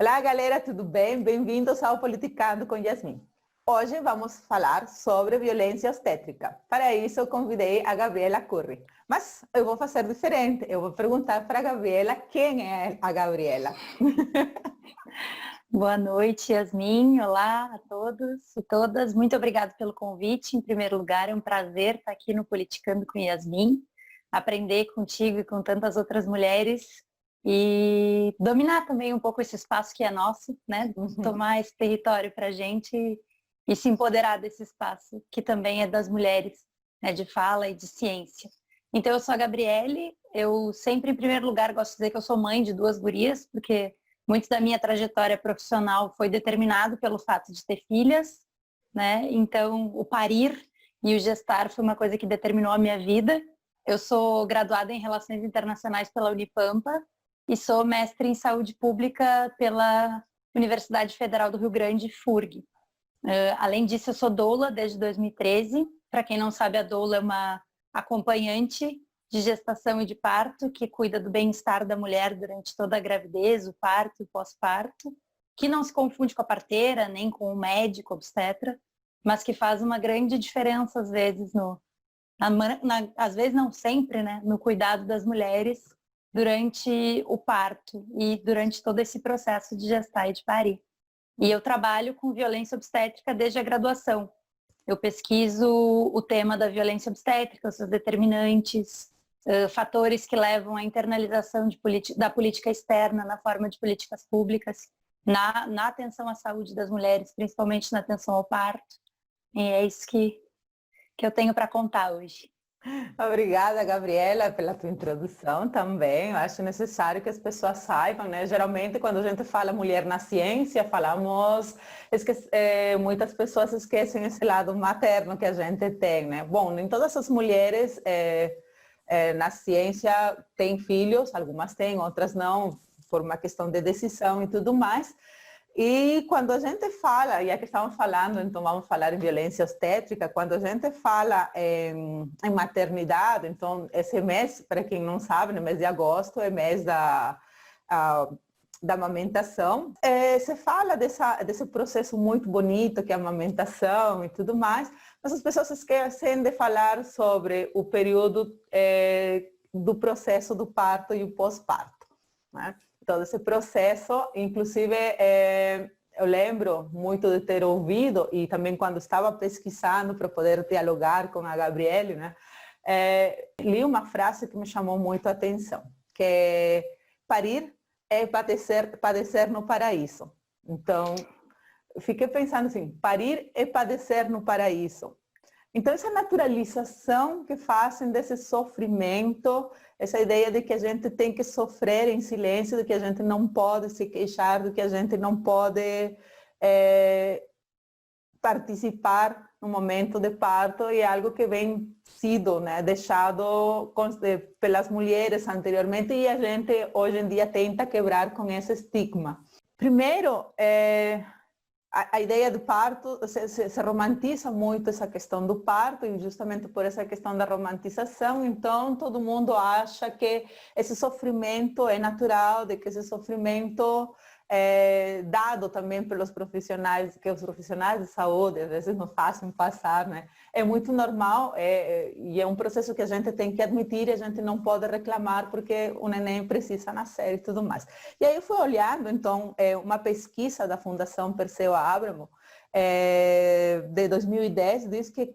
Olá, galera, tudo bem? Bem-vindos ao Politicando com Yasmin. Hoje vamos falar sobre violência obstétrica. Para isso, eu convidei a Gabriela Curri. Mas eu vou fazer diferente. Eu vou perguntar para a Gabriela quem é a Gabriela. Boa noite, Yasmin. Olá a todos e todas. Muito obrigada pelo convite. Em primeiro lugar, é um prazer estar aqui no Politicando com Yasmin, aprender contigo e com tantas outras mulheres e dominar também um pouco esse espaço que é nosso, né? Tomar esse território para a gente e se empoderar desse espaço que também é das mulheres, né? De fala e de ciência. Então, eu sou a Gabriele. Eu sempre, em primeiro lugar, gosto de dizer que eu sou mãe de duas gurias, porque muito da minha trajetória profissional foi determinado pelo fato de ter filhas, né? Então, o parir e o gestar foi uma coisa que determinou a minha vida. Eu sou graduada em Relações Internacionais pela Unipampa e sou mestre em Saúde Pública pela Universidade Federal do Rio Grande, FURG. Além disso, eu sou doula desde 2013. Para quem não sabe, a doula é uma acompanhante de gestação e de parto, que cuida do bem-estar da mulher durante toda a gravidez, o parto e o pós-parto, que não se confunde com a parteira, nem com o médico obstetra, mas que faz uma grande diferença, às vezes, às vezes não sempre, né, no cuidado das mulheres durante o parto e durante todo esse processo de gestar e de parir. E eu trabalho com violência obstétrica desde a graduação. Eu pesquiso o tema da violência obstétrica, os seus determinantes, fatores que levam à internalização da política externa na forma de políticas públicas, na atenção à saúde das mulheres, principalmente na atenção ao parto. E é isso que eu tenho para contar hoje. Obrigada, Gabriela, pela tua introdução também. Eu acho necessário que as pessoas saibam, né? Geralmente, quando a gente fala mulher na ciência, muitas pessoas esquecem esse lado materno que a gente tem, né? Bom, nem todas as mulheres na ciência têm filhos, algumas têm, outras não, por uma questão de decisão e tudo mais. E quando a gente fala, já que estamos falando, então vamos falar em violência obstétrica, quando a gente fala em maternidade, então esse mês, para quem não sabe, no mês de agosto é mês da amamentação, se fala desse processo muito bonito que é a amamentação e tudo mais, mas as pessoas esquecem de falar sobre o período do processo do parto e o pós-parto, né? Todo esse processo, inclusive eu lembro muito de ter ouvido, e também quando estava pesquisando para poder dialogar com a Gabriele, né, li uma frase que me chamou muito a atenção, que é: parir é padecer no paraíso. Então, eu fiquei pensando assim, parir é padecer no paraíso. Então, essa naturalização que fazem desse sofrimento, essa ideia de que a gente tem que sofrer em silêncio, de que a gente não pode se queixar, de que a gente não pode participar no momento de parto, é algo que vem sido, né, deixado pelas mulheres anteriormente, e a gente hoje em dia tenta quebrar com esse estigma. Primeiro, a ideia do parto, se romantiza muito essa questão do parto, e justamente por essa questão da romantização, então todo mundo acha que esse sofrimento é natural, de que esse sofrimento é dado também pelos profissionais, que os profissionais de saúde às vezes não fazem passar, né? É muito normal, e é um processo que a gente tem que admitir, e a gente não pode reclamar porque o neném precisa nascer e tudo mais. E aí eu fui olhando, então, uma pesquisa da Fundação Perseu Abramo, de 2010, diz que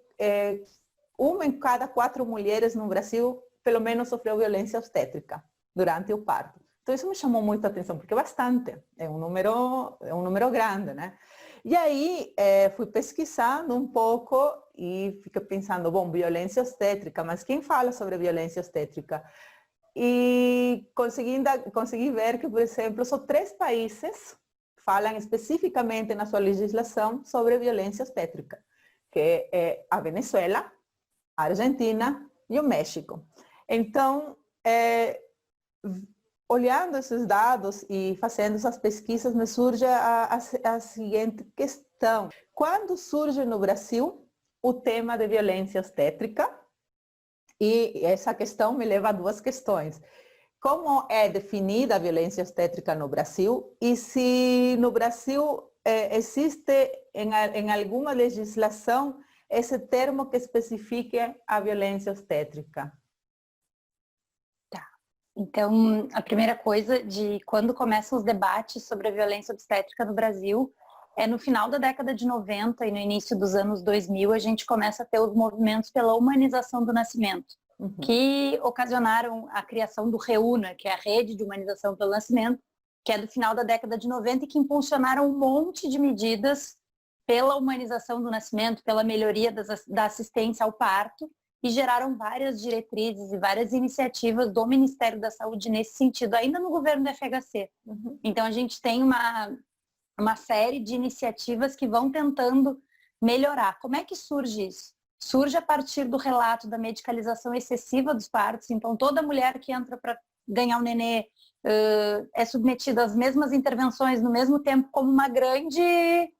uma em cada 4 mulheres no Brasil, pelo menos, sofreu violência obstétrica durante o parto. Então isso me chamou muito a atenção, porque é bastante, é um número grande, né? E aí fui pesquisando um pouco e fiquei pensando, bom, violência obstétrica, mas quem fala sobre violência obstétrica? E consegui ver que, por exemplo, só 3 países falam especificamente na sua legislação sobre violência obstétrica, que é a Venezuela, a Argentina e o México. Então, olhando esses dados e fazendo essas pesquisas, me surge a seguinte questão: quando surge no Brasil o tema de violência obstétrica? E essa questão me leva a 2 questões. como é definida a violência obstétrica no Brasil e se no Brasil existe em alguma legislação esse termo que especifique a violência obstétrica. Então, a primeira coisa de quando começam os debates sobre a violência obstétrica no Brasil é no final da década de 90 e no início dos anos 2000 a gente começa a ter os movimentos pela humanização do nascimento, que ocasionaram a criação do REUNA, que é a Rede de Humanização pelo Nascimento, que é do final da década de 90 e que impulsionaram um monte de medidas pela humanização do nascimento, pela melhoria da assistência ao parto, e geraram várias diretrizes e várias iniciativas do Ministério da Saúde nesse sentido, ainda no governo do FHC. Então a gente tem uma série de iniciativas que vão tentando melhorar. Como é que surge isso? Surge a partir do relato da medicalização excessiva dos partos. Então toda mulher que entra para ganhar um nenê é submetida às mesmas intervenções no mesmo tempo, como uma grande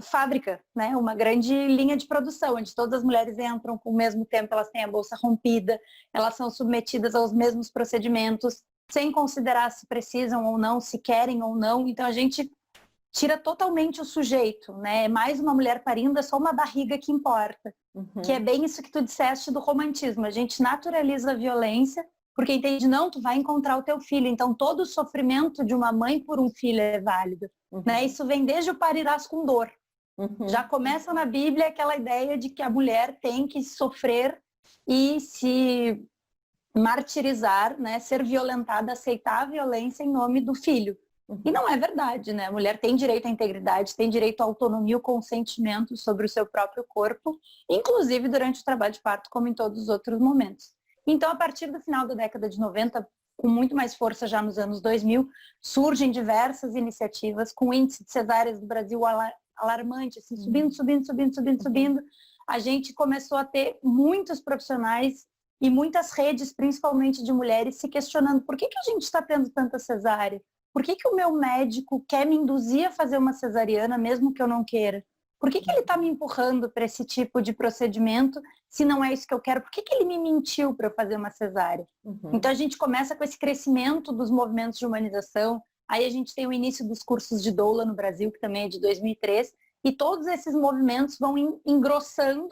fábrica, né? Uma grande linha de produção, onde todas as mulheres entram com o mesmo tempo, elas têm a bolsa rompida, elas são submetidas aos mesmos procedimentos, sem considerar se precisam ou não, se querem ou não. Então a gente tira totalmente o sujeito, né? É mais uma mulher parindo, é só uma barriga que importa. Que é bem isso que tu disseste do romantismo. A gente naturaliza a violência, porque entende, não, tu vai encontrar o teu filho. Então todo o sofrimento de uma mãe por um filho é válido. Né? Isso vem desde o parirás com dor. Já começa na Bíblia aquela ideia de que a mulher tem que sofrer e se martirizar, né? Ser violentada, aceitar a violência em nome do filho. E não é verdade, né? A mulher tem direito à integridade, tem direito à autonomia, ao consentimento sobre o seu próprio corpo, inclusive durante o trabalho de parto, como em todos os outros momentos. Então, a partir do final da década de 90, com muito mais força já nos anos 2000, surgem diversas iniciativas com índice de cesáreas do Brasil alarmante, assim, subindo. A gente começou a ter muitos profissionais e muitas redes, principalmente de mulheres, se questionando por que a gente está tendo tanta cesárea? Por que o meu médico quer me induzir a fazer uma cesariana mesmo que eu não queira? Por que ele está me empurrando para esse tipo de procedimento se não é isso que eu quero? Por que ele me mentiu para eu fazer uma cesárea? Então a gente começa com esse crescimento dos movimentos de humanização, aí a gente tem o início dos cursos de doula no Brasil, que também é de 2003, e todos esses movimentos vão engrossando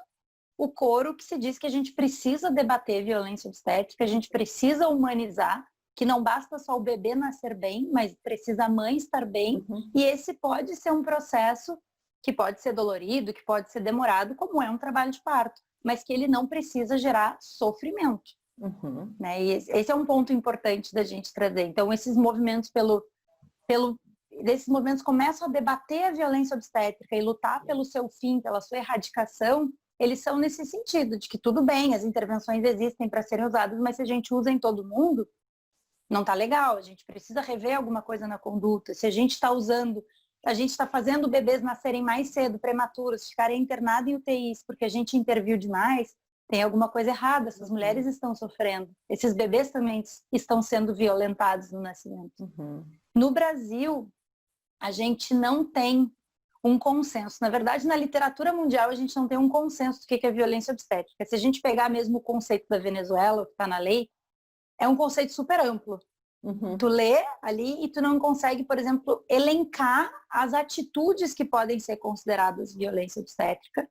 o coro que se diz que a gente precisa debater violência obstétrica, a gente precisa humanizar, que não basta só o bebê nascer bem, mas precisa a mãe estar bem, e esse pode ser um processo que pode ser dolorido, que pode ser demorado, como é um trabalho de parto, mas que ele não precisa gerar sofrimento. Né? E esse é um ponto importante da gente trazer. Então, esses movimentos desses movimentos começam a debater a violência obstétrica e lutar pelo seu fim, pela sua erradicação, eles são nesse sentido, de que tudo bem, as intervenções existem para serem usadas, mas se a gente usa em todo mundo, não está legal, a gente precisa rever alguma coisa na conduta. Se a gente está usando, a gente está fazendo bebês nascerem mais cedo, prematuros, ficarem internados em UTIs porque a gente interviu demais, tem alguma coisa errada, essas mulheres estão sofrendo. Esses bebês também estão sendo violentados no nascimento. No Brasil, a gente não tem um consenso. Na verdade, na literatura mundial, a gente não tem um consenso do que é violência obstétrica. Se a gente pegar mesmo o conceito da Venezuela, que está na lei, é um conceito super amplo. Tu lê ali e tu não consegue, por exemplo, elencar as atitudes que podem ser consideradas violência obstétrica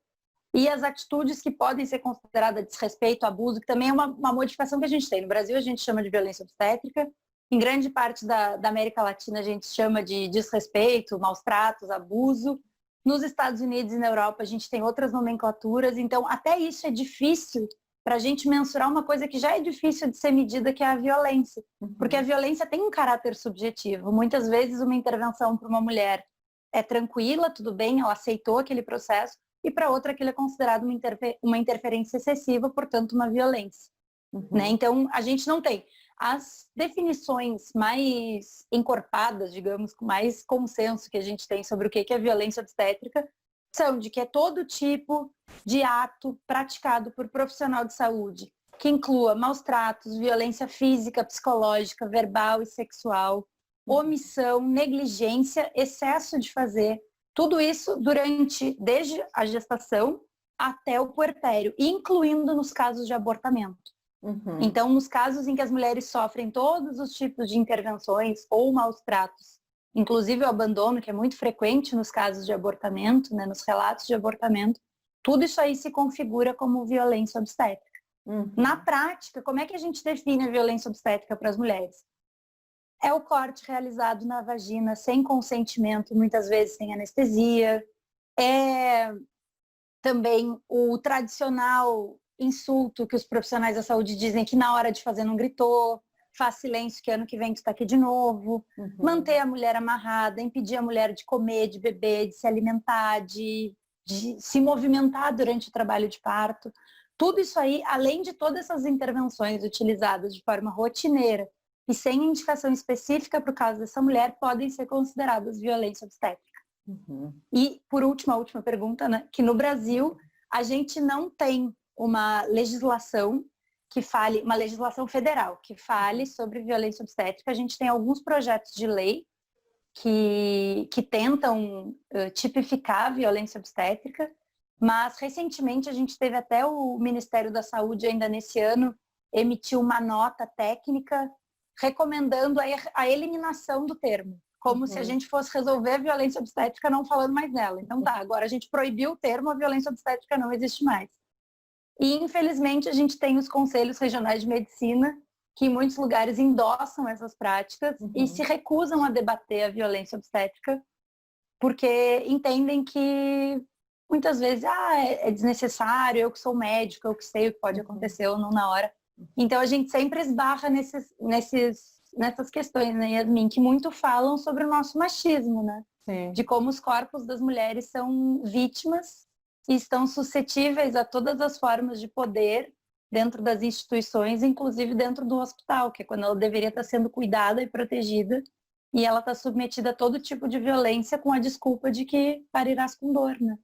e as atitudes que podem ser consideradas desrespeito, abuso, que também é uma modificação que a gente tem. No Brasil a gente chama de violência obstétrica, em grande parte da América Latina a gente chama de desrespeito, maus tratos, abuso. Nos Estados Unidos e na Europa a gente tem outras nomenclaturas, então até isso é difícil para a gente mensurar uma coisa que já é difícil de ser medida, que é a violência. Porque a violência tem um caráter subjetivo. Muitas vezes uma intervenção para uma mulher é tranquila, tudo bem, ela aceitou aquele processo, e para outra aquilo é considerado uma interferência excessiva, portanto uma violência. Né? Então a gente não tem. As definições mais encorpadas, digamos, com mais consenso que a gente tem sobre o que é violência obstétrica, são de que é todo tipo de ato praticado por profissional de saúde, que inclua maus tratos, violência física, psicológica, verbal e sexual, omissão, negligência, excesso de fazer, tudo isso desde a gestação até o puerpério, incluindo nos casos de abortamento. Uhum. Então, nos casos em que as mulheres sofrem todos os tipos de intervenções ou maus tratos, inclusive o abandono, que é muito frequente nos casos de abortamento, né, nos relatos de abortamento, tudo isso aí se configura como violência obstétrica. Uhum. Na prática, como é que a gente define a violência obstétrica para as mulheres? É o corte realizado na vagina sem consentimento, muitas vezes sem anestesia. É também o tradicional insulto que os profissionais da saúde dizem que na hora de fazer não gritou, faz silêncio que ano que vem tu está aqui de novo. Uhum. Manter a mulher amarrada, impedir a mulher de comer, de beber, de se alimentar, de se movimentar durante o trabalho de parto. Tudo isso aí, além de todas essas intervenções utilizadas de forma rotineira e sem indicação específica para o caso dessa mulher, podem ser consideradas violência obstétrica. Uhum. E, por último, a última pergunta, né? Que no Brasil a gente não tem uma legislação que fale, uma legislação federal que fale sobre violência obstétrica. A gente tem alguns projetos de lei que tentam tipificar a violência obstétrica, mas recentemente a gente teve até o Ministério da Saúde, ainda nesse ano, emitiu uma nota técnica recomendando a eliminação do termo, como se a gente fosse resolver a violência obstétrica não falando mais nela. Então tá, agora a gente proibiu o termo, a violência obstétrica não existe mais. E infelizmente a gente tem os conselhos regionais de medicina que em muitos lugares endossam essas práticas e se recusam a debater a violência obstétrica porque entendem que muitas vezes é desnecessário, eu que sou médico, eu que sei o que pode acontecer ou não na hora. Então a gente sempre esbarra nessas questões, né, Yasmin, que muito falam sobre o nosso machismo, né? Sim. De como os corpos das mulheres são vítimas e estão suscetíveis a todas as formas de poder dentro das instituições, inclusive dentro do hospital, que é quando ela deveria estar sendo cuidada e protegida, e ela está submetida a todo tipo de violência com a desculpa de que parirás com dor, né?